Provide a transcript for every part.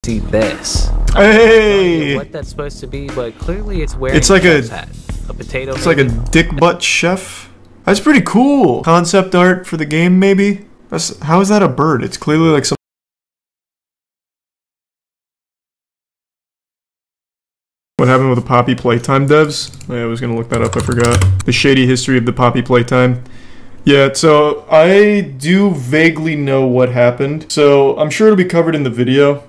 see this. Hey! What that's supposed to be, but clearly it's wearing It's like a hat. A potato. It's like a dick butt chef. That's pretty cool. Concept art for the game, maybe? How is that a bird? It's clearly like some... What happened with the Poppy Playtime devs? I was gonna look that up, I forgot. The shady history of the Poppy Playtime. Yeah, so I do vaguely know what happened. So I'm sure it'll be covered in the video,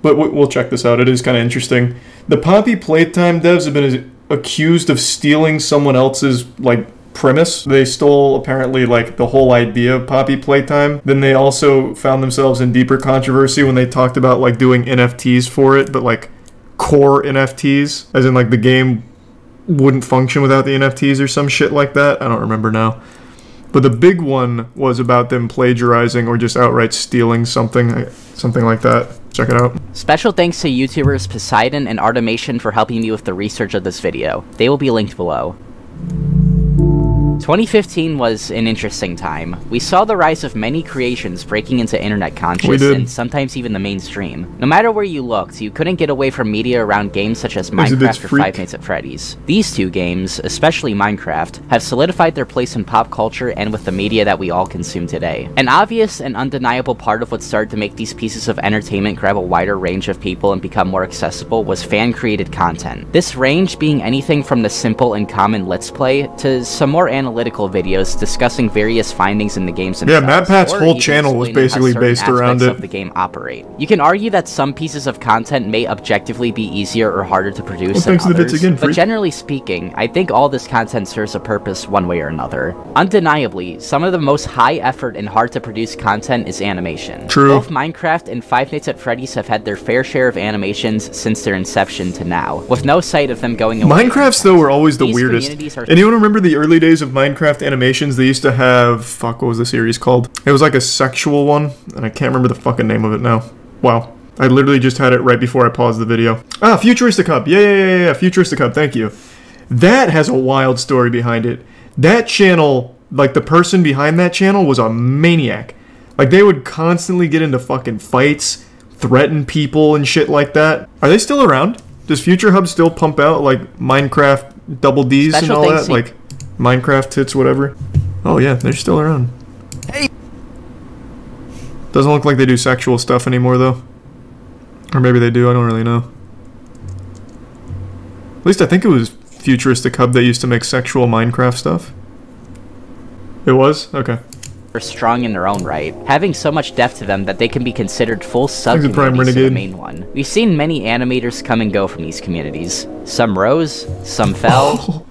but we'll check this out. It is kind of interesting. The Poppy Playtime devs have been accused of stealing someone else's, like, premise. They stole, apparently, like, the whole idea of Poppy Playtime. Then they also found themselves in deeper controversy when they talked about, like, doing NFTs for it, but, like, core NFTs, as in, like, the game wouldn't function without the NFTs or some shit like that. I don't remember now. But the big one was about them plagiarizing or just outright stealing something like that. Check it out. Special thanks to YouTubers Poseidon and Artemation for helping me with the research of this video. They will be linked below. 2015 was an interesting time. We saw the rise of many creations breaking into internet conscious and sometimes even the mainstream. No matter where you looked, you couldn't get away from media around games such as Minecraft or Five Nights at Freddy's. These two games, especially Minecraft, have solidified their place in pop culture and with the media that we all consume today. An obvious and undeniable part of what started to make these pieces of entertainment grab a wider range of people and become more accessible was fan-created content. This range being anything from the simple and common Let's Play to some more analytical videos discussing various findings in the games themselves. Yeah, MatPat's whole channel was basically based around it. Of the game operate. You can argue that some pieces of content may objectively be easier or harder to produce than others, but generally speaking, I think all this content serves a purpose one way or another. Undeniably, some of the most high effort and hard to produce content is animation. True. Both Minecraft and Five Nights at Freddy's have had their fair share of animations since their inception to now, with no sight of them going away. Minecrafts, though, were always the weirdest. Anyone remember the early days of Minecraft animations? They used to have... Fuck, what was the series called? It was like a sexual one, and I can't remember the fucking name of it now. Wow. I literally just had it right before I paused the video. Ah, Futuristic Hub. Yeah, Futuristic Hub, thank you. That has a wild story behind it. That channel, like, the person behind that channel was a maniac. Like, they would constantly get into fucking fights, threaten people and shit like that. Are they still around? Does Future Hub still pump out, like, Minecraft double Ds and all that? Like, Minecraft tits, whatever. Oh yeah, they're still around. Hey. Doesn't look like they do sexual stuff anymore, though. Or maybe they do, I don't really know. At least I think it was Futuristic Hub that used to make sexual Minecraft stuff. It was? Okay. Are strong in their own right, having so much depth to them that they can be considered full sub-communities to the main one. We've seen many animators come and go from these communities. Some rose, some fell. Oh,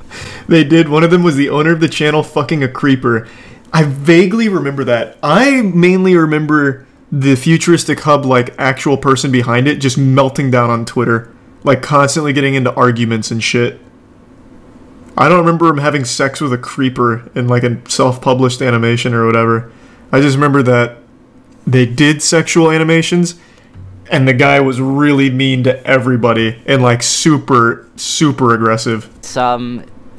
they did. One of them was the owner of the channel fucking a creeper. I vaguely remember that. I mainly remember the Futuristic Hub, like, actual person behind it just melting down on Twitter. Like, constantly getting into arguments and shit. I don't remember him having sex with a creeper in, like, a self-published animation or whatever. I just remember that they did sexual animations, and the guy was really mean to everybody, and, like, super, super aggressive.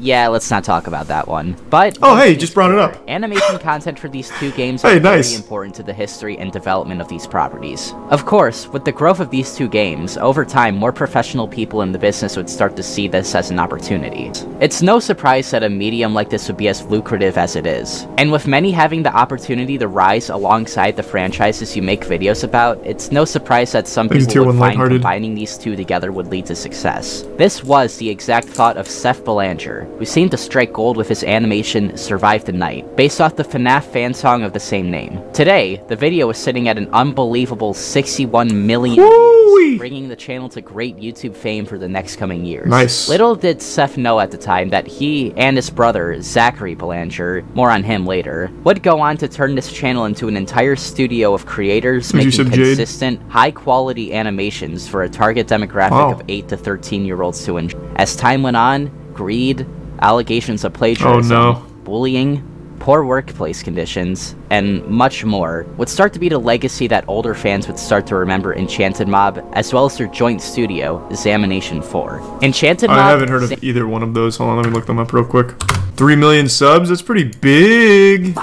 Yeah, let's not talk about that one. But oh, hey, just brought it up. Animation content for these two games are very important to the history and development of these properties. Of course, with the growth of these two games, over time, more professional people in the business would start to see this as an opportunity. It's no surprise that a medium like this would be as lucrative as it is. And with many having the opportunity to rise alongside the franchises you make videos about, it's no surprise that some people would find combining these two together would lead to success. This was the exact thought of Seth Belanger, who seemed to strike gold with his animation Survive the Night, based off the FNAF fan song of the same name. Today, the video is sitting at an unbelievable 61 million views, bringing the channel to great YouTube fame for the next coming years. Nice. Little did Seth know at the time that he and his brother, Zachary Belanger, more on him later, would go on to turn this channel into an entire studio of creators making consistent, high-quality animations for a target demographic of 8 to 13-year-olds to enjoy. As time went on, greed, allegations of plagiarism, bullying, poor workplace conditions, and much more would start to be the legacy that older fans would start to remember EnchantedMob, as well as their joint studio, Examination 4. EnchantedMob... I haven't heard of either one of those. Hold on, let me look them up real quick. 3 million subs? That's pretty big.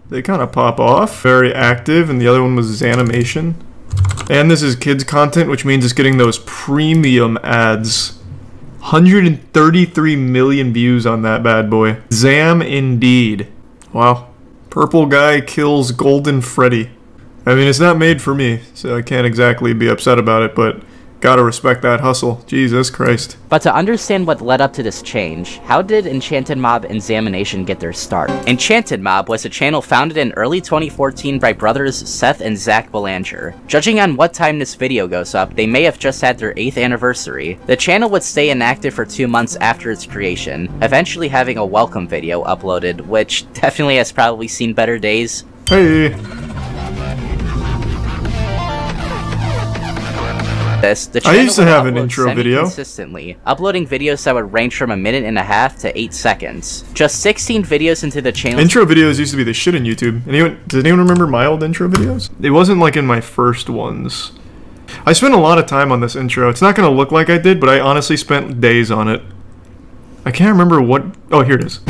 They kind of pop off. Very active, and the other one was Xanimation. And this is kids content, which means it's getting those premium ads. 133 million views on that bad boy. Zam indeed. Wow. Purple guy kills Golden Freddy. I mean, it's not made for me, so I can't exactly be upset about it, but gotta respect that hustle. Jesus Christ. But to understand what led up to this change, how did EnchantedMob and Zamination get their start? EnchantedMob was a channel founded in early 2014 by brothers Seth and Zach Belanger. Judging on what time this video goes up, they may have just had their 8th anniversary. The channel would stay inactive for 2 months after its creation, eventually having a welcome video uploaded, which definitely has probably seen better days. Hey! The channel I used to have an intro video consistently, uploading videos that would range from 1.5 minutes to 8 seconds. Just 16 videos into the channel. Intro videos used to be the shit on YouTube. Does anyone remember my old intro videos? It wasn't like in my first ones. I spent a lot of time on this intro. It's not gonna look like I did, but I honestly spent days on it. I can't remember what... Oh, here it is.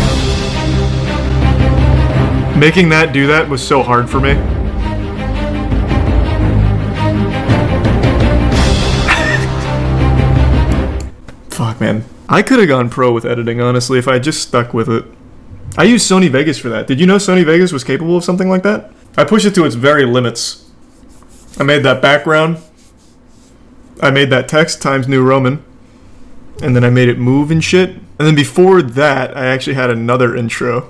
Making that do that was so hard for me. Fuck, man. I could have gone pro with editing, honestly, if I just stuck with it. I used Sony Vegas for that. Did you know Sony Vegas was capable of something like that? I pushed it to its very limits. I made that background. I made that text Times New Roman. And then I made it move and shit. And then before that, I actually had another intro.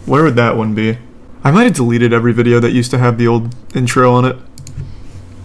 Where would that one be? I might have deleted every video that used to have the old intro on it.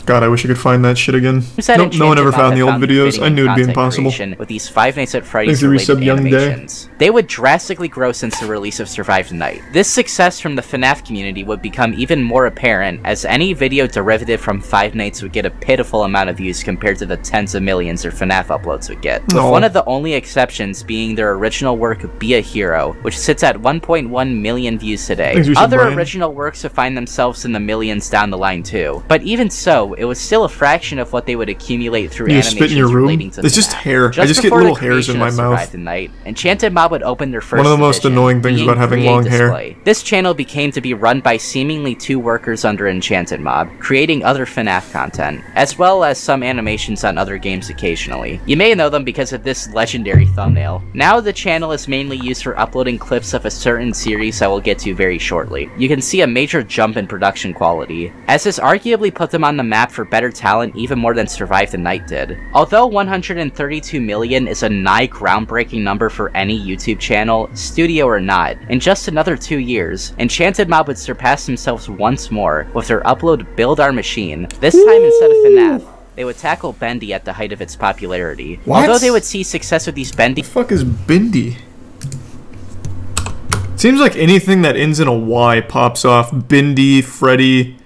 God, I wish I could find that shit again. Nope, no one ever found the old videos. I knew it'd be impossible. With these Five Nights at Freddy's related animations. They would drastically grow since the release of Survive the Night. This success from the FNAF community would become even more apparent as any video derivative from Five Nights would get a pitiful amount of views compared to the tens of millions their FNAF uploads would get. With one of the only exceptions being their original work Be a Hero, which sits at 1.1 million views today. Other original works would find themselves in the millions down the line too. But even so, it was still a fraction of what they would accumulate through animations relating to It's just hair. I just get little hairs in my mouth. EnchantedMob would open their first one of the most annoying things about having long hair. This channel became to be run by seemingly 2 workers under EnchantedMob, creating other FNAF content, as well as some animations on other games occasionally. You may know them because of this legendary thumbnail. Now the channel is mainly used for uploading clips of a certain series I will get to very shortly. You can see a major jump in production quality, as this arguably put them on the map for better talent even more than Survive the Night did. Although 132 million is a nigh groundbreaking number for any YouTube channel, studio or not, in just another 2 years, EnchantedMob would surpass themselves once more with their upload Build Our Machine. This time instead of FNAF, they would tackle Bendy at the height of its popularity. What? Although they would see success with these Bendy— What the fuck is Bendy? Seems like anything that ends in a Y pops off. Bendy, Freddy.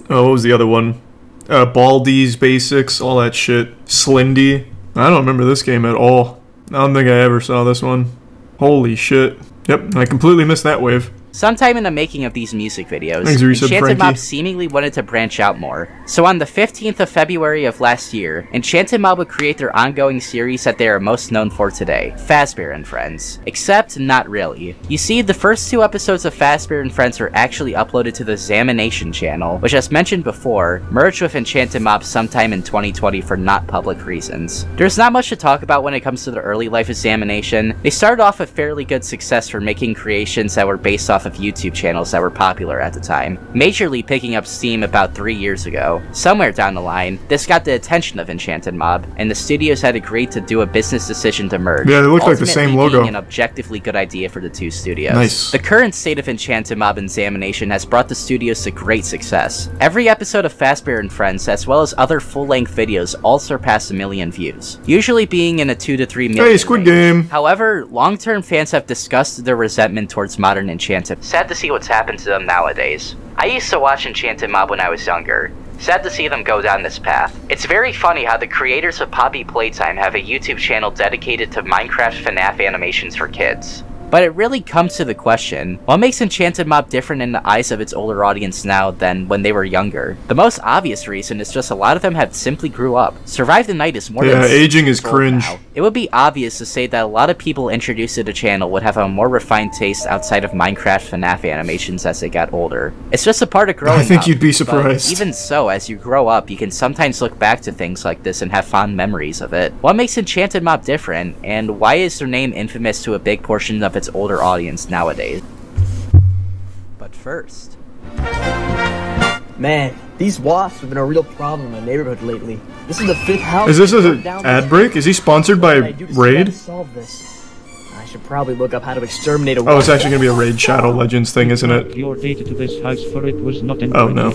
Oh, what was the other one? Baldi's Basics, all that shit. Slindy. I don't remember this game at all. I don't think I ever saw this one. Holy shit. Yep, I completely missed that wave. Sometime in the making of these music videos, EnchantedMob seemingly wanted to branch out more. So on the 15th of February of last year, EnchantedMob would create their ongoing series that they are most known for today, Fazbear and Friends. Except, not really. You see, the first 2 episodes of Fazbear and Friends were actually uploaded to the Zamination channel, which as mentioned before, merged with EnchantedMob sometime in 2020 for not public reasons. There's not much to talk about when it comes to the early life of Zamination. They started off with fairly good success for making creations that were based off of YouTube channels that were popular at the time, majorly picking up steam about 3 years ago. Somewhere down the line, this got the attention of EnchantedMob, and the studios had agreed to do a business decision to merge. Yeah, they look like the same logo. Being an objectively good idea for the 2 studios. Nice. The current state of EnchantedMob and Zamination has brought the studios to great success. Every episode of Fazbear and Friends, as well as other full-length videos, all surpass 1 million views, usually being in a 2 to 3 million. Hey, Squid Game! However, long-term fans have discussed their resentment towards modern Enchanted. Sad to see what's happened to them nowadays. I used to watch EnchantedMob when I was younger. Sad to see them go down this path. It's very funny how the creators of Poppy Playtime have a YouTube channel dedicated to Minecraft FNAF animations for kids. But it really comes to the question, what makes EnchantedMob different in the eyes of its older audience now than when they were younger? The most obvious reason is just a lot of them have simply grew up. Survive the Night is more than aging is cringe. Now. It would be obvious to say that a lot of people introduced to the channel would have a more refined taste outside of Minecraft FNAF animations as they got older. It's just a part of growing up. I think you'd be surprised. Even so, as you grow up, you can sometimes look back to things like this and have fond memories of it. What makes EnchantedMob different, and why is their name infamous to a big portion of its older audience nowadays? But first... Man, these wasps have been a real problem in my neighborhood lately. This is the 5th house. Is this an ad break? Is he sponsored by Raid? Solve this. I should probably look up how to exterminate a wasp. Oh, it's actually gonna be a Raid Shadow Legends thing, isn't it? Your data to this house for it was not oh no.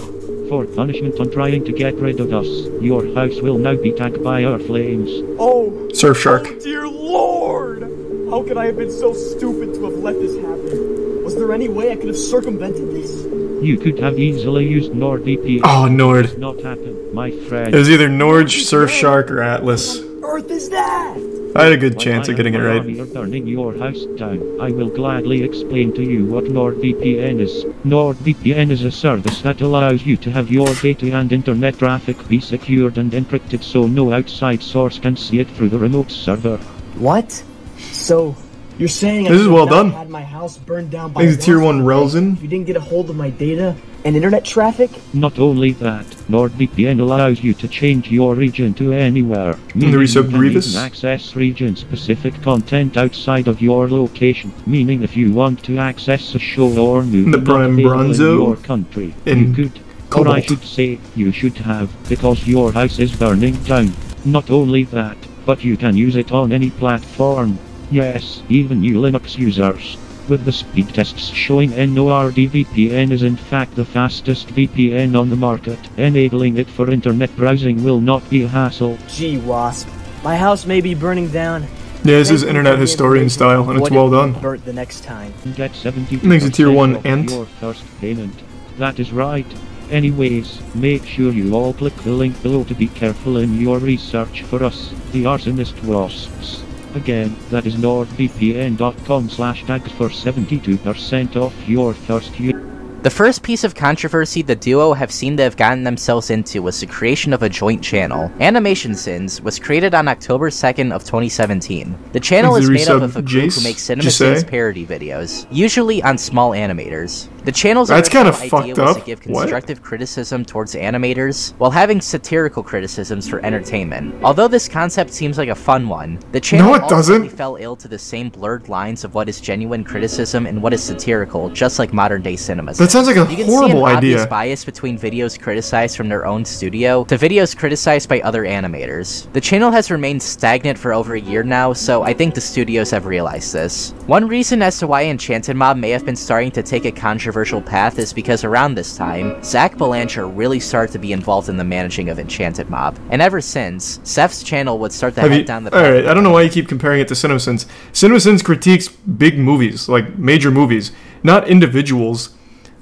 For punishment on trying to get rid of us, your house will now be tagged by our flames. Oh! Surfshark. Oh, dear Lord! How could I have been so stupid to have let this happen? Was there any way I could have circumvented this? You could have easily used NordVPN. Oh, Nord. It not happen, my friend. It was either Nord, Surfshark, or Atlas. What on earth is that? I had a good chance of getting it right. You're burning your house down. I will gladly explain to you what NordVPN is. NordVPN is a service that allows you to have your data and internet traffic be secured and encrypted so no outside source can see it through the remote server. What? So, you're saying this is well done. Had my house burned down by Tier 1 Relzen. You didn't get a hold of my data and internet traffic? Not only that, NordVPN allows you to change your region to anywhere. And the resub Grievous? Access region-specific content outside of your location. Meaning if you want to access a show or movie the Prime Bronzo in your country, you could. Or I should say, you should have, because your house is burning down. Not only that, but you can use it on any platform. Yes, even you Linux users. With the speed tests showing NordVPN is in fact the fastest VPN on the market, enabling it for internet browsing will not be a hassle. Gee, Wasp. My house may be burning down. Yeah, this is internet historian style, and it's well done. Burnt the next time. Get 70% makes it tier 1 Ent. Your first payment. That is right. Anyways, make sure you all click the link below to be careful in your research for us, the arsonist wasps. Again, that is nordvpn.com/tags for 72% off your first year. The first piece of controversy the duo have seemed to have gotten themselves into was the creation of a joint channel. Animation Sins was created on October 2nd of 2017. The channel is made up of a group who makes Cinema Sins parody videos, usually on small animators. The channel's original idea was to give constructive criticism towards animators, while having satirical criticisms for entertainment. Although this concept seems like a fun one, the channel ultimately fell ill to the same blurred lines of what is genuine criticism and what is satirical, just like modern-day cinema. That sounds like a horrible idea. You can see an obvious bias between videos criticized from their own studio to videos criticized by other animators. The channel has remained stagnant for over a year now, so I think the studios have realized this. One reason as to why EnchantedMob may have been starting to take a controversial path is because around this time, Zach Balancher really started to be involved in the managing of EnchantedMob, and ever since, Zeph's channel would start to head down the path. Alright, I don't know why you keep comparing it to CinemaSins. CinemaSins critiques big movies, like major movies, not individuals.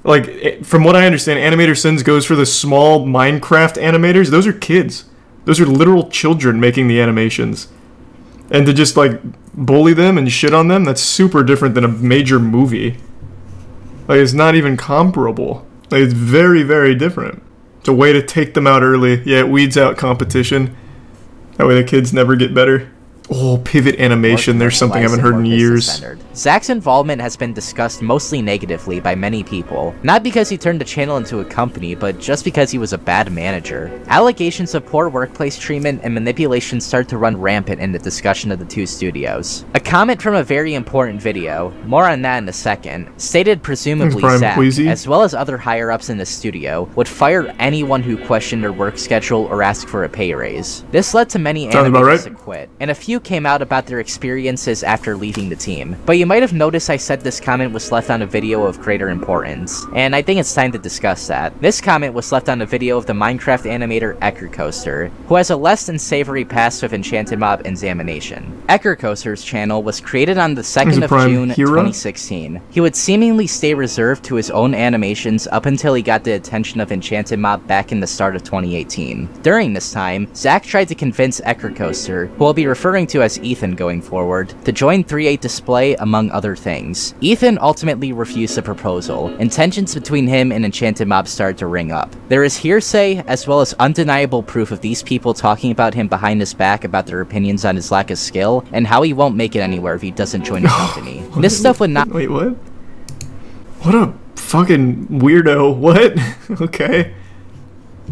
Like, from what I understand, Animator Sins goes for the small Minecraft animators. Those are kids. Those are literal children making the animations. And to just, like, bully them and shit on them, that's super different than a major movie. Like, it's not even comparable. Like, it's very, very different. It's a way to take them out early. Yeah, it weeds out competition. That way the kids never get better. Oh, pivot animation, there's something I haven't heard in years. Zach's involvement has been discussed mostly negatively by many people. Not because he turned the channel into a company, but just because he was a bad manager. Allegations of poor workplace treatment and manipulation start to run rampant in the discussion of the two studios. A comment from a very important video, more on that in a second, stated presumably Zach, as well as other higher-ups in the studio, would fire anyone who questioned their work schedule or asked for a pay raise. This led to many animators to quit, and a few came out about their experiences after leaving the team. But you might have noticed I said this comment was left on a video of greater importance, and I think it's time to discuss that. This comment was left on a video of the Minecraft animator Eckercoaster, who has a less than savory past with EnchantedMob examination. Eckercoaster's channel was created on the 2nd of June 2016. He would seemingly stay reserved to his own animations up until he got the attention of EnchantedMob back in the start of 2018. During this time, Zach tried to convince Eckercoaster, who will be referring to as Ethan going forward, to join 3.8 Display, a among other things. Ethan ultimately refused the proposal, and tensions between him and EnchantedMob started to ring up. There is hearsay, as well as undeniable proof of these people talking about him behind his back about their opinions on his lack of skill, and how he won't make it anywhere if he doesn't join the company. This stuff would not- Wait, what? What a fucking weirdo. What? Okay.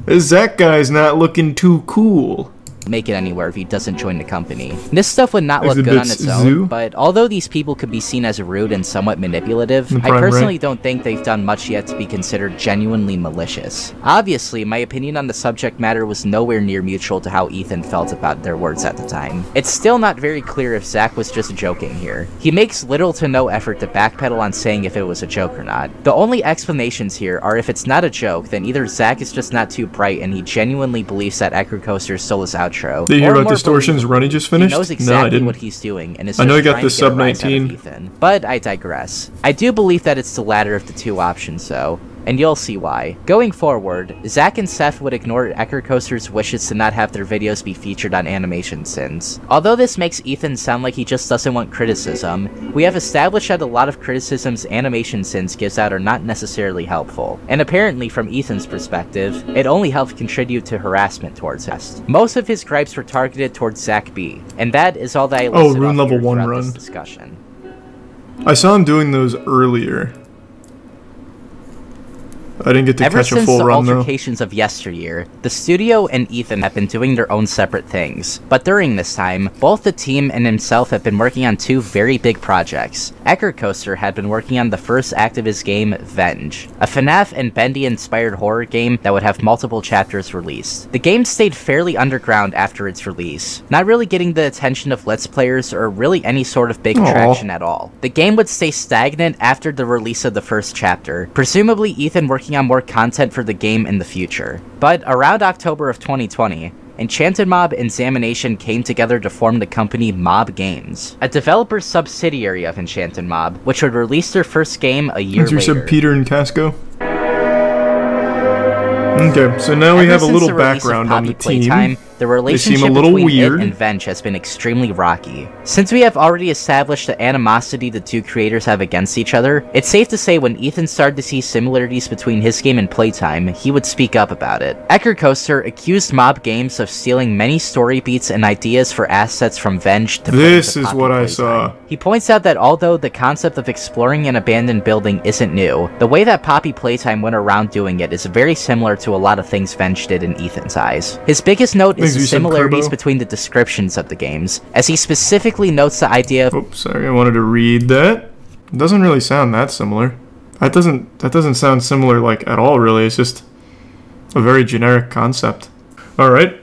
This Zach guy's not looking too cool. Make it anywhere if he doesn't join the company. This stuff would not look good on its own, but although these people could be seen as rude and somewhat manipulative, I personally don't think they've done much yet to be considered genuinely malicious. Obviously, my opinion on the subject matter was nowhere near mutual to how Ethan felt about their words at the time. It's still not very clear if Zach was just joking here. He makes little to no effort to backpedal on saying if it was a joke or not. The only explanations here are if it's not a joke, then either Zach is just not too bright and he genuinely believes that Coaster stole his outro. Did you hear about Distortion's run he just finished? He knows exactly what he's doing, and is I know he got trying the to get a rise out of sub-19. Ethan. But I digress. I do believe that it's the latter of the two options, though, and you'll see why. Going forward, Zach and Seth would ignore Coaster's wishes to not have their videos be featured on Animation Sins. Although this makes Ethan sound like he just doesn't want criticism, we have established that a lot of criticisms Animation Sins gives out are not necessarily helpful. And apparently, from Ethan's perspective, it only helped contribute to harassment towards us. Most of his gripes were targeted towards Zach B, and that is all that I listed Rune off level here 1 throughout run. this discussion. I saw him doing those earlier. I didn't get to catch a full run, though. Ever since the altercations of yesteryear, the studio and Ethan have been doing their own separate things. But during this time, both the team and himself have been working on two very big projects. Coaster had been working on the first act of his game, Venge, a FNAF and Bendy-inspired horror game that would have multiple chapters released. The game stayed fairly underground after its release, not really getting the attention of Let's Players or really any sort of big traction at all. The game would stay stagnant after the release of the first chapter, presumably Ethan working on more content for the game in the future. But around October of 2020, EnchantedMob and Examination came together to form the company Mob Games, a developer subsidiary of EnchantedMob, which would release their first game a year later. You said Peter and Casco? Okay, so now we have a little background on the team. The relationship between it and Venge has been extremely rocky. Since we have already established the animosity the two creators have against each other, it's safe to say when Ethan started to see similarities between his game and Playtime, he would speak up about it. Coaster accused Mob Games of stealing many story beats and ideas for assets from Venge to This is what I saw. He points out that although the concept of exploring an abandoned building isn't new, the way that Poppy Playtime went around doing it is very similar to a lot of things Venge did in Ethan's eyes. His biggest note is the similarities between the descriptions of the games, as he specifically notes the idea of— Oops, sorry, I wanted to read that. It doesn't really sound that similar. That doesn't sound similar, like, at all, really. It's just a very generic concept. Alright.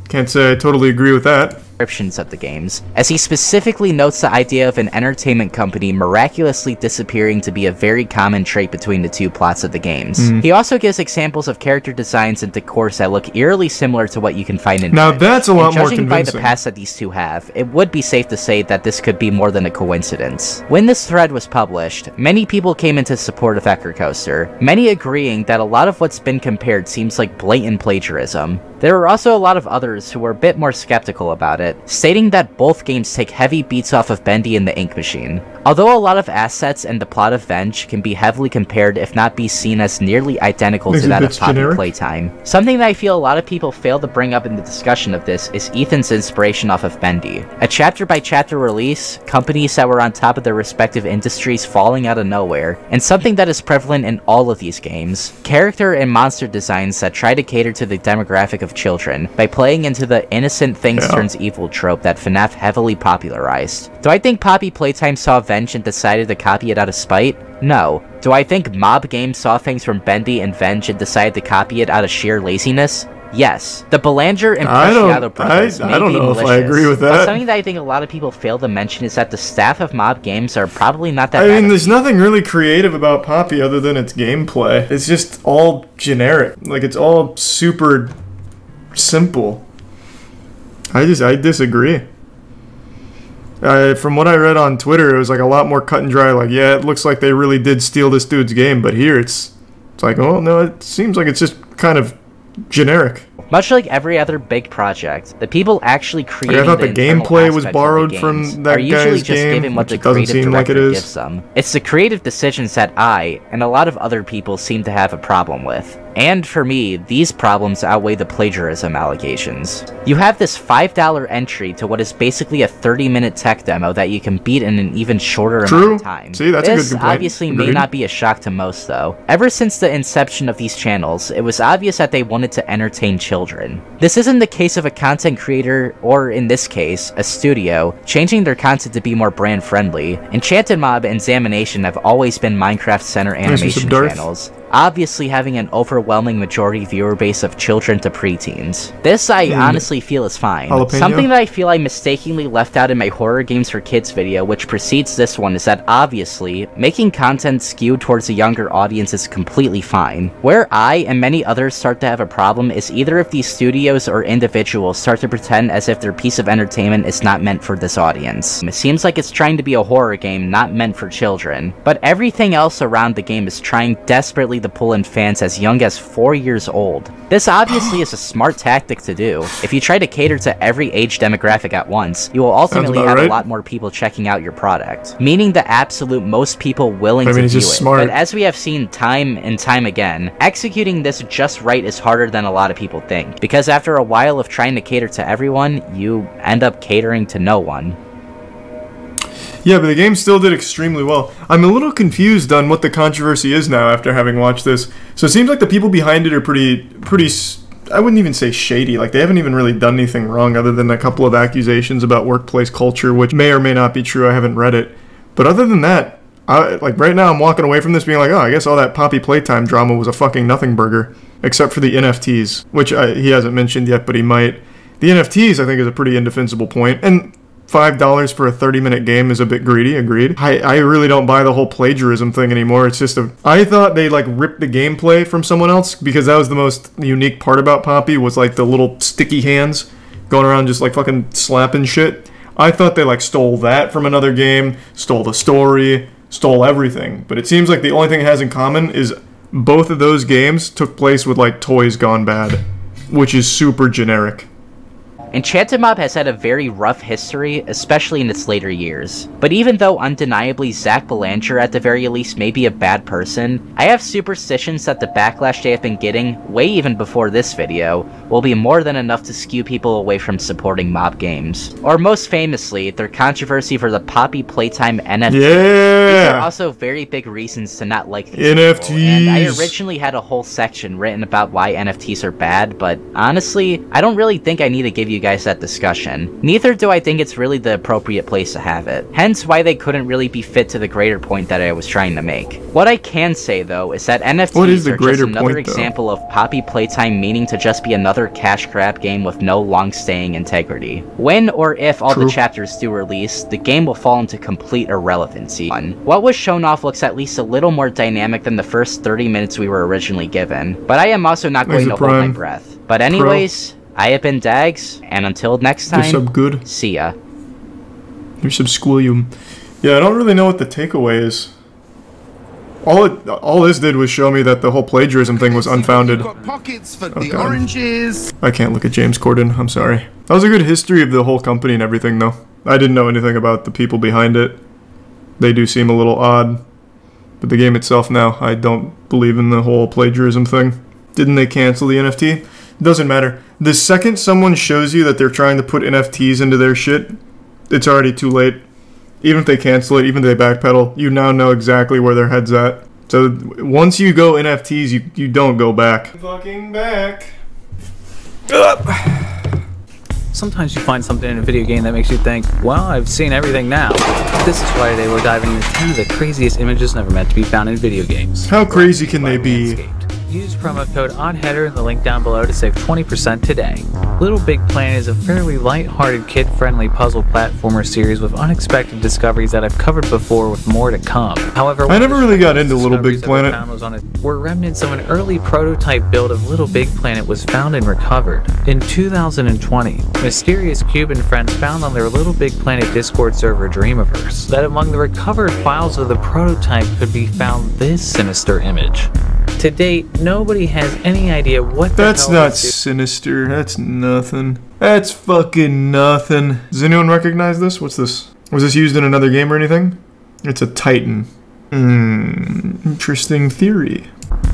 Can't say I totally agree with that. Of the games, as he specifically notes the idea of an entertainment company miraculously disappearing to be a very common trait between the two plots of the games. He also gives examples of character designs and decors that look eerily similar to what you can find in Now that's a lot more convincing. Judging by the past that these two have, it would be safe to say that this could be more than a coincidence. When this thread was published, many people came into support of Coaster, many agreeing that a lot of what's been compared seems like blatant plagiarism. There were also a lot of others who were a bit more skeptical about it, stating that both games take heavy beats off of Bendy and the Ink Machine. Although a lot of assets and the plot of Venge can be heavily compared if not be seen as nearly identical to that of Poppy Playtime, something that I feel a lot of people fail to bring up in the discussion of this is Ethan's inspiration off of Bendy. A chapter-by-chapter release, companies that were on top of their respective industries falling out of nowhere, and something that is prevalent in all of these games, character and monster designs that try to cater to the demographic of children by playing into the innocent things turns evil trope that FNAF heavily popularized. Do I think Poppy Playtime saw Venge and decided to copy it out of spite? No. Do I think Mob Games saw things from Bendy and Venge and decided to copy it out of sheer laziness? Yes. The Belanger and Preciado brothers I don't know if I agree with that. But something that I think a lot of people fail to mention is that the staff of Mob Games are probably not that bad. I mean, there's nothing really creative about Poppy other than its gameplay. It's just all generic. Like, it's all super simple. I disagree. From what I read on Twitter, it was like a lot more cut and dry. Like, yeah, it looks like they really did steal this dude's game, but here it's like, oh no, it seems like it's just kind of generic. Much like every other big project, the people actually creating I thought the gameplay was borrowed from that are usually guy's just game, given what which the it doesn't creative seem like it director is. gives them. It's the creative decisions that I, and a lot of other people, seem to have a problem with. And for me, these problems outweigh the plagiarism allegations. You have this $5 entry to what is basically a 30-minute tech demo that you can beat in an even shorter amount of time. See, that's a good complaint. Obviously may not be a shock to most though. Ever since the inception of these channels, it was obvious that they wanted to entertain children. This isn't the case of a content creator, or in this case, a studio, changing their content to be more brand friendly. EnchantedMob and Examination have always been Minecraft Center animation channels, obviously having an overwhelming majority viewer base of children to preteens. This I honestly feel is fine. Jalapeno? Something that I feel I mistakenly left out in my horror games for kids video, which precedes this one, is that obviously, making content skewed towards a younger audience is completely fine. Where I and many others start to have a problem is either if these studios or individuals start to pretend as if their piece of entertainment is not meant for this audience. It seems like it's trying to be a horror game not meant for children, but everything else around the game is trying desperately to pull in fans as young as 4 years old. This obviously is a smart tactic to do. If you try to cater to every age demographic at once, you will ultimately have a lot more people checking out your product, meaning the absolute most people willing to view it. But as we have seen time and time again, executing this just right is harder than a lot of people think, because after a while of trying to cater to everyone, you end up catering to no one. Yeah, but the game still did extremely well. I'm a little confused on what the controversy is now after having watched this. So it seems like the people behind it are pretty, I wouldn't even say shady. Like, they haven't even really done anything wrong other than a couple of accusations about workplace culture, which may or may not be true. I haven't read it. But other than that, like right now I'm walking away from this being like, oh, I guess all that Poppy Playtime drama was a fucking nothing burger. Except for the NFTs, which he hasn't mentioned yet, but he might. The NFTs, I think, is a pretty indefensible point. And $5 for a 30-minute game is a bit greedy, agreed. I really don't buy the whole plagiarism thing anymore. It's just I thought they, like, ripped the gameplay from someone else, because that was the most unique part about Poppy, was, like, the little sticky hands going around just, like, fucking slapping shit. I thought they, like, stole that from another game, stole the story, stole everything. But it seems like the only thing it has in common is both of those games took place with, like, toys gone bad, which is super generic. EnchantedMob has had a very rough history, especially in its later years. But even though undeniably Zach Belanger at the very least may be a bad person, I have superstitions that the backlash they have been getting, way even before this video, will be more than enough to skew people away from supporting mob games. Or most famously, their controversy for the Poppy Playtime NFT. Yeah! These are also very big reasons to not like these NFTs! people, and I originally had a whole section written about why NFTs are bad, but honestly, I don't really think I need to give you guys that discussion. Neither do I think it's really the appropriate place to have it. Hence why they couldn't really be fit to the greater point that I was trying to make. What I can say though is that NFTs are just another example of Poppy Playtime meaning to just be another cash grab game with no long-staying integrity. When or if all the chapters do release, the game will fall into complete irrelevancy. What was shown off looks at least a little more dynamic than the first 30 minutes we were originally given, but I am also not going to hold my breath. But anyways, I have been Dags, and until next time, see ya. You're subsquillium. Yeah, I don't really know what the takeaway is. All this did was show me that the whole plagiarism thing was unfounded. Pockets for the oranges. I can't look at James Corden, I'm sorry. That was a good history of the whole company and everything, though. I didn't know anything about the people behind it. They do seem a little odd. But the game itself now, I don't believe in the whole plagiarism thing. Didn't they cancel the NFT? Doesn't matter. The second someone shows you that they're trying to put NFTs into their shit, it's already too late. Even if they cancel it, even if they backpedal, you now know exactly where their head's at. So once you go NFTs, you don't go back. Fucking back. Sometimes you find something in a video game that makes you think, well, I've seen everything now. This is why today we're diving into 10 of the craziest images never meant to be found in video games. How crazy can they be? Use promo code ODDHEADER in the link down below to save 20% today. Little Big Planet is a fairly light-hearted, kid-friendly puzzle platformer series with unexpected discoveries that I've covered before with more to come. However, I never really got into Little Big Planet. Where remnants of an early prototype build of Little Big Planet was found and recovered. In 2020, mysterious Cuban friends found on their Little Big Planet Discord server Dreamiverse that among the recovered files of the prototype could be found this sinister image. To date, nobody has any idea what the That's hell not this sinister. That's nothing. That's fucking nothing. Does anyone recognize this? What's this? Was this used in another game or anything? It's a Titan. Interesting theory.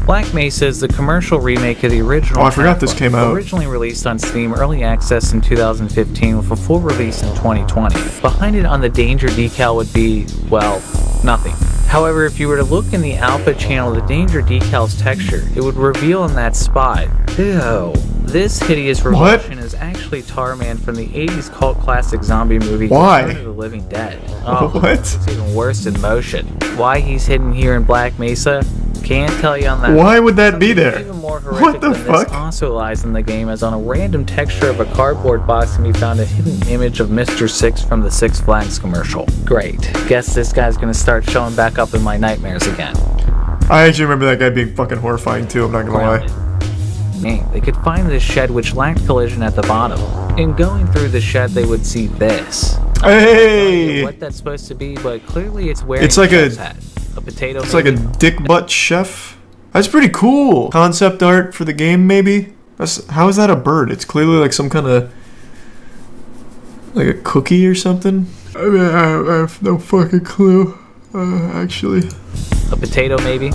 Black Mesa is the commercial remake of the original. Oh, I forgot this came out. Originally released on Steam Early Access in 2015 with a full release in 2020. Behind it on the Danger decal would be, well, nothing. However, if you were to look in the Alpha channel, the Danger decal's texture, it would reveal in that spot. Ew. This hideous revulsion is actually Tarman from the 80s cult classic zombie movie Return of the Living Dead. Oh, what? It's even worse in motion. Why he's hidden here in Black Mesa? Can't tell you on that. Why would that be there? Even more What the fuck? This also lies in the game, as on a random texture of a cardboard box can be found a hidden image of Mr. Six from the Six Flags commercial. Great. Guess this guy's gonna start showing back up in my nightmares again. I actually remember that guy being fucking horrifying too, I'm not gonna lie. Man, they could find this shed which lacked collision at the bottom. In going through the shed, they would see this. Hey! I don't know what that's supposed to be, but clearly it's wearing It's like a hat. A potato. It's like a dick butt chef. That's pretty cool. Concept art for the game, maybe? How is that a bird? It's clearly like some kind of... like a cookie or something? I mean, I have no fucking clue, actually. A potato, maybe?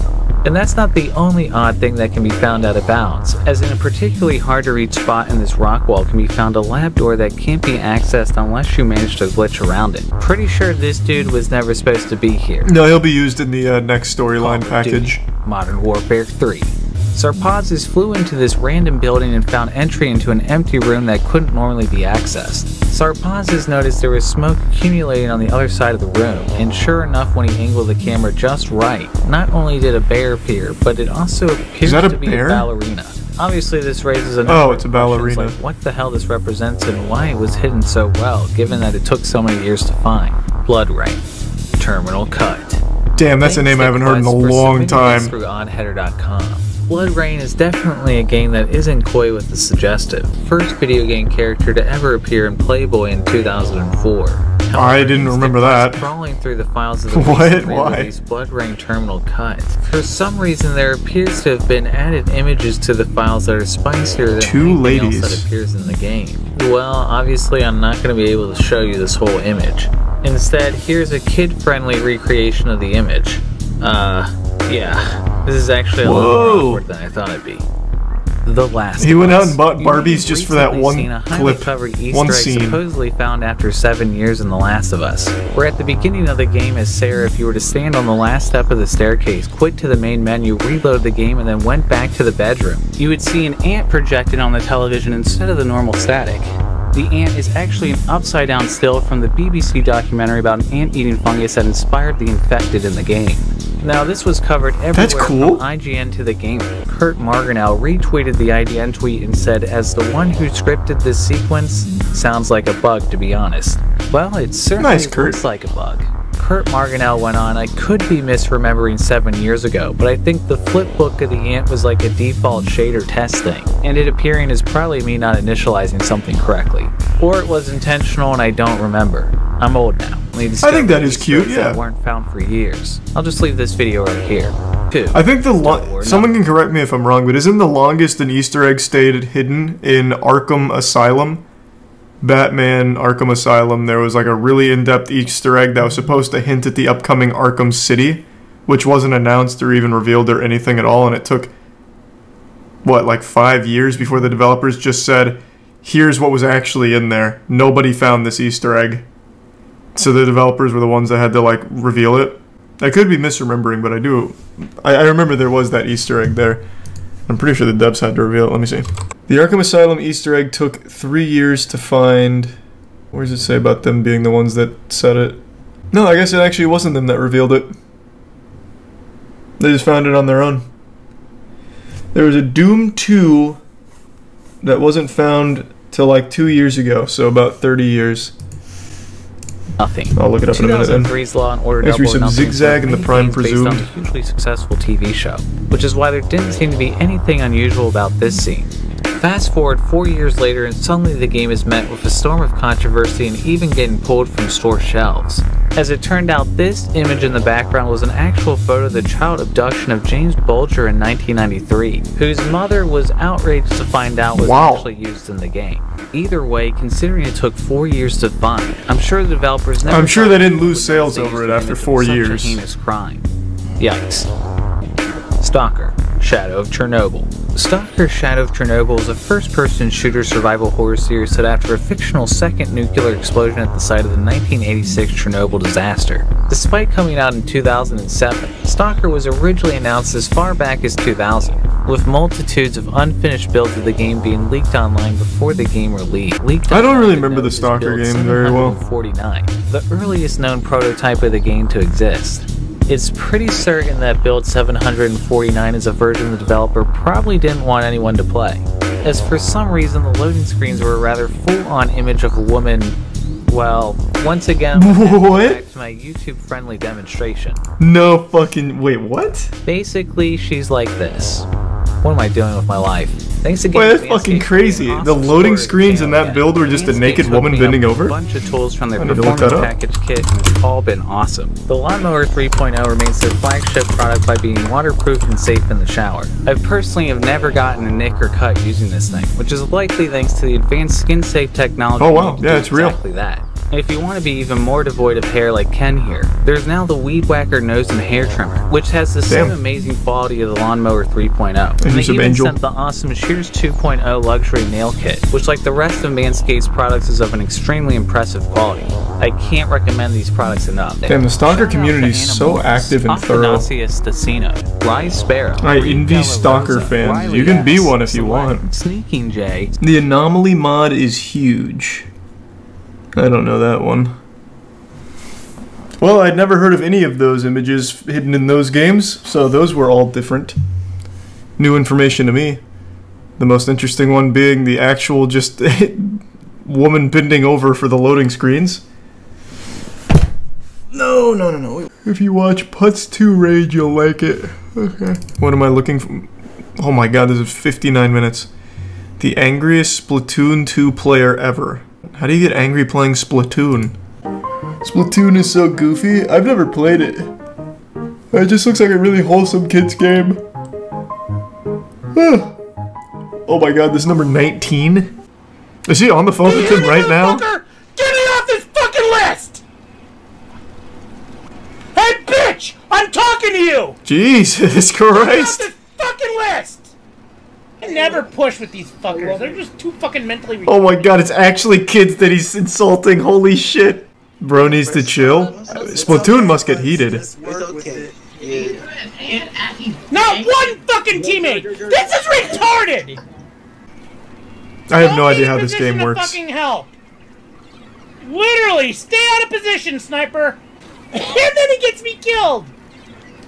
And that's not the only odd thing that can be found out of bounds, as in a particularly hard to reach spot in this rock wall can be found a lab door that can't be accessed unless you manage to glitch around it. Pretty sure this dude was never supposed to be here. No, he'll be used in the next storyline package. Modern Warfare 3. Sarpazes flew into this random building and found entry into an empty room that couldn't normally be accessed. Sarpazes noticed there was smoke accumulating on the other side of the room, and sure enough, when he angled the camera just right, not only did a bear appear, but it also appears to be a ballerina. Obviously, this raises a number it's a ballerina. like what the hell this represents and why it was hidden so well, given that it took so many years to find. Blood Rain. Terminal Cut. Damn, that's a name I haven't heard in a long time. Through onheader.com. Blood Rain is definitely a game that isn't coy with the suggestive. First video game character to ever appear in Playboy in 2004. However, I didn't remember that. Scrolling through the files of the Why? Blood Rain Terminal Cut. For some reason, there appears to have been added images to the files that are spicier than anything else that appears in the game. Well, obviously, I'm not going to be able to show you this whole image. Instead, here's a kid-friendly recreation of the image. Yeah, this is actually a lot more awkward than I thought it'd be. The Last He went out and bought Barbies just for that one clip, one scene. Supposedly found after 7 years in The Last of Us. Where at the beginning of the game as Sarah, if you were to stand on the last step of the staircase, quit to the main menu, reload the game, and then went back to the bedroom, you would see an ant projected on the television instead of the normal static. The ant is actually an upside-down still from the BBC documentary about an ant-eating fungus that inspired the infected in the game. Now, this was covered everywhere from IGN to The Gamer. Kurt Marginell retweeted the IGN tweet and said, "As the one who scripted this sequence, sounds like a bug, to be honest." Well, it certainly looks like a bug. Kurt Marginell went on, "I could be misremembering 7 years ago, but I think the flipbook of the ant was like a default shader test thing, and it appearing is probably me not initializing something correctly. Or it was intentional and I don't remember. I'm old now. I think that is cute, yeah. That weren't found for years. I'll just leave this video right here. I think someone can correct me if I'm wrong, but isn't the longest an Easter egg stayed hidden in Arkham Asylum? Batman Arkham Asylum, there was like a really in-depth Easter egg that was supposed to hint at the upcoming Arkham City, which wasn't announced or even revealed or anything at all, and it took, what, like 5 years before the developers just said, here's what was actually in there. Nobody found this Easter egg. So the developers were the ones that had to like reveal it. I could be misremembering, but I remember there was that Easter egg there. I'm pretty sure the devs had to reveal it. Let me see. The Arkham Asylum Easter egg took 3 years to find. Where does it say about them being the ones that said it? No, I guess it actually wasn't them that revealed it. They just found it on their own. There was a Doom 2 that wasn't found till like 2 years ago, so about 30 years. Nothing. I'll look it up in a minute then. 2003's Law and Order Next we Double or some Nothing Zigzag and the Prime Presumed. Based on a hugely successful TV show, which is why there didn't seem to be anything unusual about this scene. Fast forward 4 years later and suddenly the game is met with a storm of controversy and even getting pulled from store shelves. As it turned out, this image in the background was an actual photo of the child abduction of James Bulger in 1993, whose mother was outraged to find out was actually used in the game. Either way, considering it took 4 years to find, I'm sure the developers never. I'm sure they didn't lose sales over it after 4 years. Such a heinous crime. Yikes. Stalker: Shadow of Chernobyl. Stalker: Shadow of Chernobyl is a first-person shooter survival horror series set after a fictional second nuclear explosion at the site of the 1986 Chernobyl disaster. Despite coming out in 2007, Stalker was originally announced as far back as 2000, with multitudes of unfinished builds of the game being leaked online before the game released. I don't really remember the Stalker game very well. 49, the earliest known prototype of the game to exist. It's pretty certain that build 749 is a version the developer probably didn't want anyone to play, as for some reason the loading screens were a rather full-on image of a woman. Well, once again, back to my YouTube-friendly demonstration. No fucking... Wait, what? Basically, she's like this. What am I doing with my life? Thanks again. Wait, that's fucking crazy. The loading screens in that build were just a naked woman bending over? A bunch of tools from their performance package kit, and it's all been awesome. The Lawnmower 3.0 remains their flagship product by being waterproof and safe in the shower. I personally have never gotten a nick or cut using this thing, which is likely thanks to the advanced skin-safe technology. Oh wow, yeah, it's real. Exactly that. And if you want to be even more devoid of hair like Ken here, there's now the Weed Whacker nose and hair trimmer, which has the same amazing quality of the Lawnmower 3.0. And they even sent the awesome Shears 2.0 luxury nail kit, which like the rest of Manscaped's products is of an extremely impressive quality. I can't recommend these products enough. Damn, the Stalker community is so active and thorough. Rye Sparrow. I envy Stalker fans. You can be one if you want. Sneaking Jay. The Anomaly mod is huge. I don't know that one. Well, I'd never heard of any of those images hidden in those games, so those were all different. New information to me. The most interesting one being the actual just woman bending over for the loading screens. No. If you watch Putz 2 Rage, you'll like it. Okay. What am I looking for? Oh my god, this is 59 minutes. The angriest Splatoon 2 player ever. How do you get angry playing Splatoon? Splatoon is so goofy. I've never played it. It just looks like a really wholesome kid's game. Oh my god, this is number 19? Is he on the phone with him right now? Get me off this fucking list! Hey bitch! I'm talking to you! Jesus Christ! Get me off this fucking list! I never push with these fuckers. They're just too fucking mentally retarded. Oh my god, it's actually kids that he's insulting. Holy shit. Bro needs to chill. Splatoon must get heated. Not one fucking teammate! This is retarded! I have no idea how this game works. Fucking help. Literally, stay out of position, sniper! And then he gets me killed!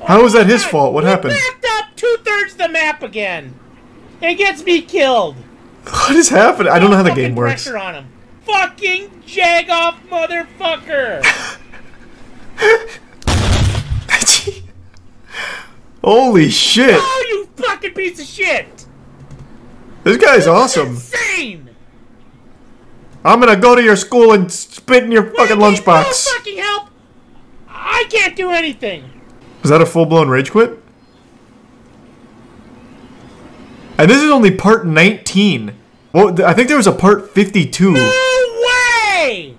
How was that his fault? What happened? He backed up 2/3 of the map again! And gets me killed! What is happening? I don't know how the game works. Pressure on him. Fucking jag-off motherfucker! Holy shit! Oh, you fucking piece of shit! This guy's awesome. Insane! I'm gonna go to your school and spit in your fucking lunchbox. No fucking help! I can't do anything! Was that a full-blown rage quit? And this is only part 19. Well, I think there was a part 52. No way!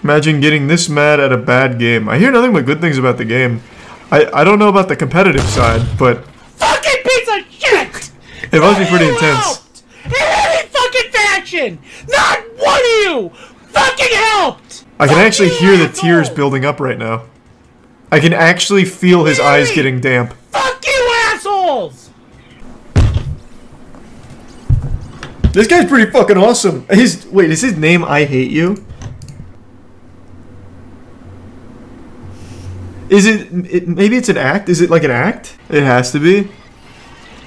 Imagine getting this mad at a bad game. I hear nothing but good things about the game. I don't know about the competitive side, but... Fucking piece of shit! It must be pretty intense. In any fucking fashion! Not one of you fucking helped! I can actually hear the tears building up right now. I can actually feel his eyes getting damp. Fuck you, assholes! This guy's pretty fucking awesome. Wait, is his name I Hate You? Is it maybe it's an act? Is it like an act? It has to be.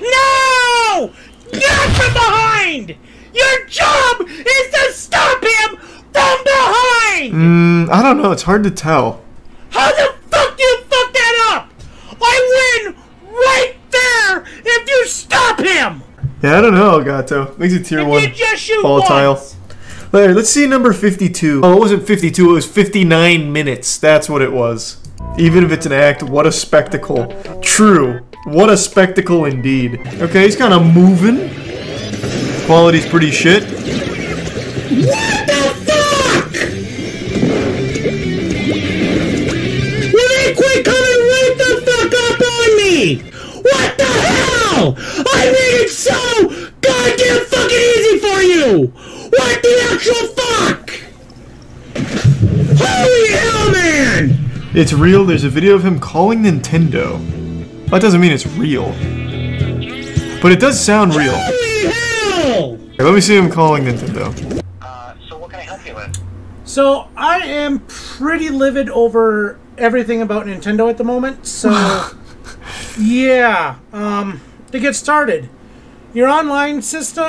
No! Not from behind! Your job is to stop him from behind! I don't know. It's hard to tell. How the fuck do you fuck that up? I win right there if you stop him! Yeah, I don't know, Gato. Makes it tier 1 volatile. There, let's see number 52. Oh, it wasn't 52, it was 59 minutes. That's what it was. Even if it's an act, what a spectacle. True. What a spectacle indeed. Okay, he's kind of moving. Quality's pretty shit. What the fuck? Will they quit coming right the fuck up on me? What the hell? I made it so goddamn fucking easy for you! What the actual fuck? Holy hell, man! It's real. There's a video of him calling Nintendo. That doesn't mean it's real. But it does sound real. Holy hell! Okay, let me see him calling Nintendo. So what can I help you with? So, I am pretty livid over everything about Nintendo at the moment, so... yeah, to get started. Your online system,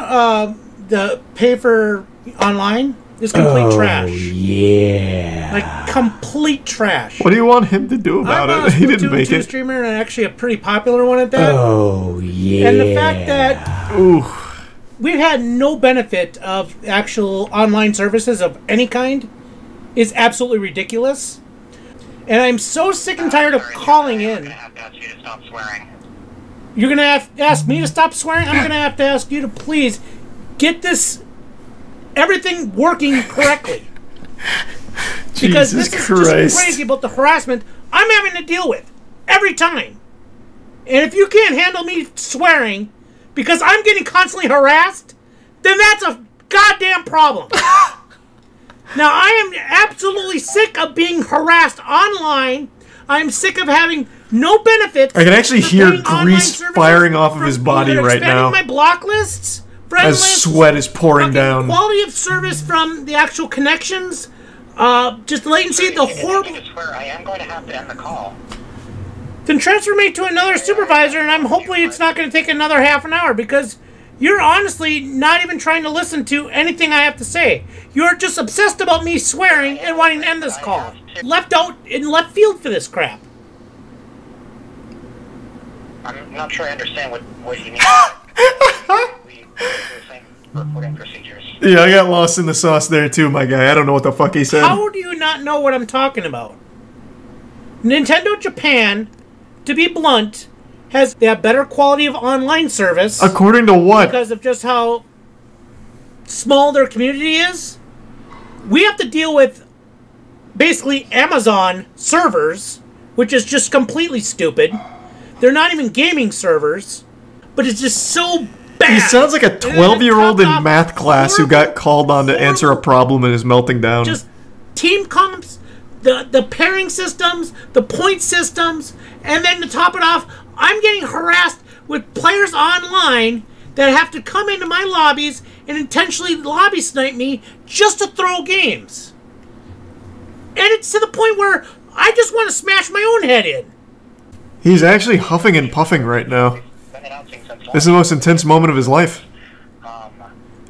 the pay for online is complete trash. Yeah. Like, complete trash. What do you want him to do about it? He didn't make it. Streamer, and actually a pretty popular one at that. Oh, yeah. And the fact that... Ooh. We've had no benefit of actual online services of any kind is absolutely ridiculous. And I'm so sick and tired of calling in. You're going to have to ask me to stop swearing? I'm going to have to ask you to please get this, everything working correctly. Because this is just crazy about the harassment I'm having to deal with every time. And if you can't handle me swearing because I'm getting constantly harassed, then that's a goddamn problem. Now, I am absolutely sick of being harassed online. I'm sick of having no benefits. I can actually hear grease firing off of his body right now. My block lists, friend as lists, sweat is pouring down. Quality of service from the actual connections, just latency, the horrible... I am going to have to end the call. Then transfer me to another supervisor, and hopefully it's not going to take another half an hour, because you're honestly not even trying to listen to anything I have to say. You're just obsessed about me swearing and wanting to end this call. Left out in left field for this crap. I'm not sure I understand what you mean. We do the same reporting procedures. Yeah, I got lost in the sauce there too, my guy. I don't know what the fuck he said. How do you not know what I'm talking about? Nintendo Japan, to be blunt, has that better quality of online service. According to what? Because of just how small their community is. We have to deal with basically Amazon servers, which is just completely stupid. They're not even gaming servers, but it's just so bad. He sounds like a 12-year-old in math class who got called on to answer a problem and is melting down. Just team comps, the pairing systems, the point systems, and then to top it off, I'm getting harassed with players online that have to come into my lobbies and intentionally lobby snipe me just to throw games. And it's to the point where I just want to smash my own head in. He's actually huffing and puffing right now. This is the most intense moment of his life.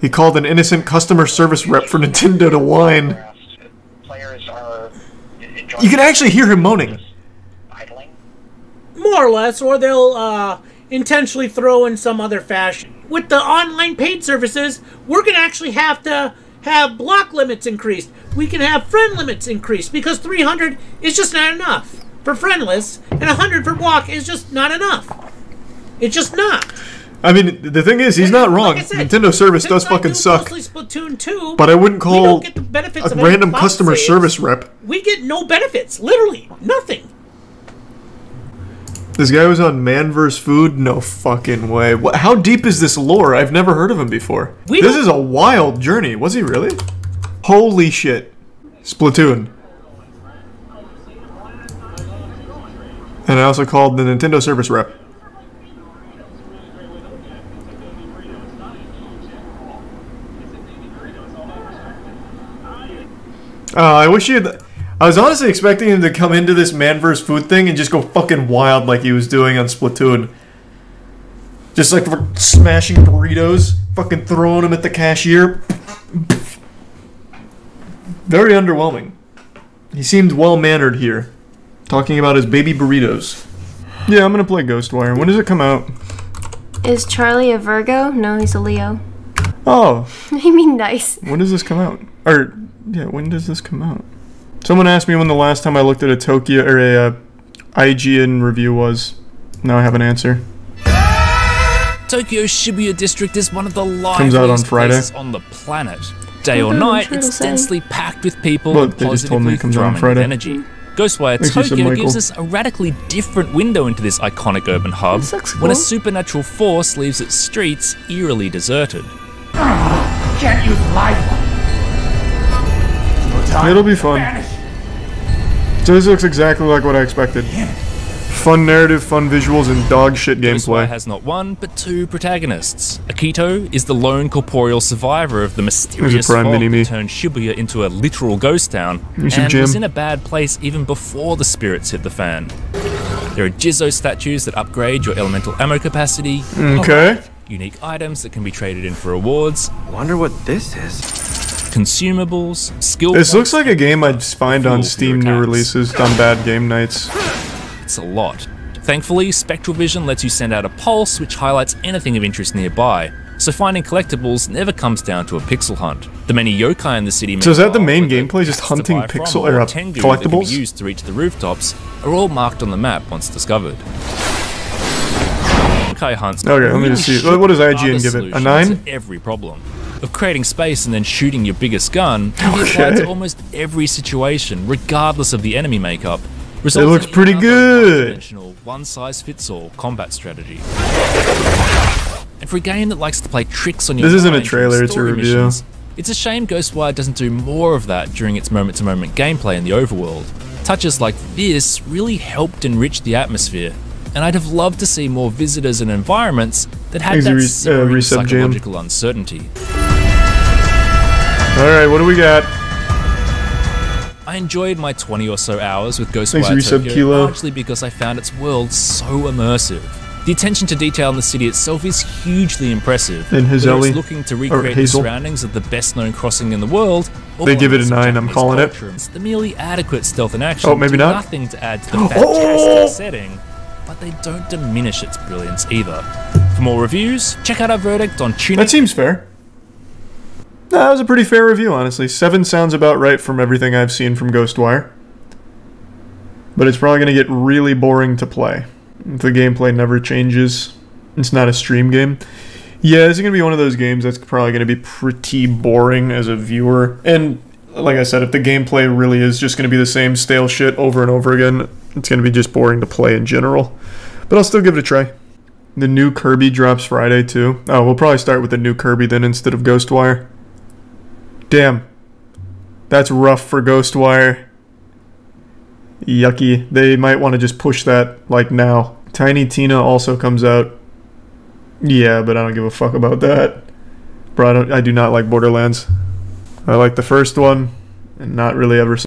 He called an innocent customer service rep for Nintendo to whine. You can actually hear him moaning. More or less, or they'll intentionally throw in some other fashion. With the online paid services, we're going to actually have to have block limits increased. We can have friend limits increased because 300 is just not enough for friend lists, and 100 for block is just not enough. It's just not. I mean, the thing is, he's not wrong. Like said, Nintendo service does fucking suck. Splatoon 2, but I wouldn't call a random customer service rep. We get no benefits. Literally, nothing. This guy was on Man vs. Food? No fucking way. How deep is this lore? I've never heard of him before. This is a wild journey. Was he really? Holy shit. Splatoon. And I also called the Nintendo service rep. I wish he had... I was honestly expecting him to come into this Man vs. Food thing and just go fucking wild like he was doing on Splatoon. Just like smashing burritos, fucking throwing them at the cashier. Very underwhelming. He seemed well-mannered here, talking about his baby burritos. Yeah, I'm gonna play Ghostwire. When does it come out? Is Charlie a Virgo? No, he's a Leo. Oh. I mean, nice. When does this come out? Or, yeah, when does this come out? Someone asked me when the last time I looked at a Tokyo or a IGN review was. Now I have an answer. Tokyo's Shibuya district is one of the Comes out on liveliest Friday. places on the planet. Day or night, it's densely packed with people and positively thronging with energy. Ghostwire Tokyo gives us a radically different window into this iconic urban hub when a supernatural force leaves its streets eerily deserted. Can't use life. It'll be fun. So this looks exactly like what I expected. Fun narrative, fun visuals, and dog shit gameplay. Ghostwire has not one, but two protagonists. Akito is the lone corporeal survivor of the mysterious fog that turned Shibuya into a literal ghost town, and was in a bad place even before the spirits hit the fan. There are Jizzo statues that upgrade your elemental ammo capacity. Okay. Unique items that can be traded in for rewards. Wonder what this is. Consumables, skill This looks like a game I'd find on Steam new releases on bad game nights. It's a lot. Thankfully, Spectral Vision lets you send out a pulse which highlights anything of interest nearby, so finding collectibles never comes down to a pixel hunt. The many yokai in the city. So is that the main gameplay, just hunting pixel or collectibles? That can be used to reach the rooftops are all marked on the map once discovered. Yokai hunts. Okay, let me just see. What does IGN give it? A 9? Every problem of creating space and then shooting your biggest gun can be applied to almost every situation, regardless of the enemy makeup. It looks pretty good. One-size-fits-all combat strategy. And for a game that likes to play tricks on your This isn't a trailer, it's a review. It's a shame Ghostwire doesn't do more of that during its moment-to-moment gameplay in the overworld. Touches like this really helped enrich the atmosphere, and I'd have loved to see more visitors and environments that had that simmering psychological uncertainty. Alright, what do we got? I enjoyed my 20 or so hours with Ghostwire Tokyo largely because I found its world so immersive. The attention to detail in the city itself is hugely impressive. And whether it's looking to recreate the surroundings of the best-known crossing in the world, they give it a 9, I'm calling it. It's the merely adequate stealth and action. Oh, maybe not. Nothing to add to the fantastic setting, but they don't diminish its brilliance either. For more reviews, check out our verdict on tuning. That seems fair. No, that was a pretty fair review, honestly. 7 sounds about right from everything I've seen from Ghostwire. But it's probably going to get really boring to play. If the gameplay never changes. It's not a stream game. Yeah, this is going to be one of those games that's probably going to be pretty boring as a viewer. And, like I said, if the gameplay really is just going to be the same stale shit over and over again, it's going to be just boring to play in general. But I'll still give it a try. The new Kirby drops Friday, too. Oh, we'll probably start with the new Kirby then instead of Ghostwire. Damn. That's rough for Ghostwire. Yucky. They might want to just push that, like, now. Tiny Tina also comes out. Yeah, but I don't give a fuck about that. Bro, I do not like Borderlands. I like the first one, and not really ever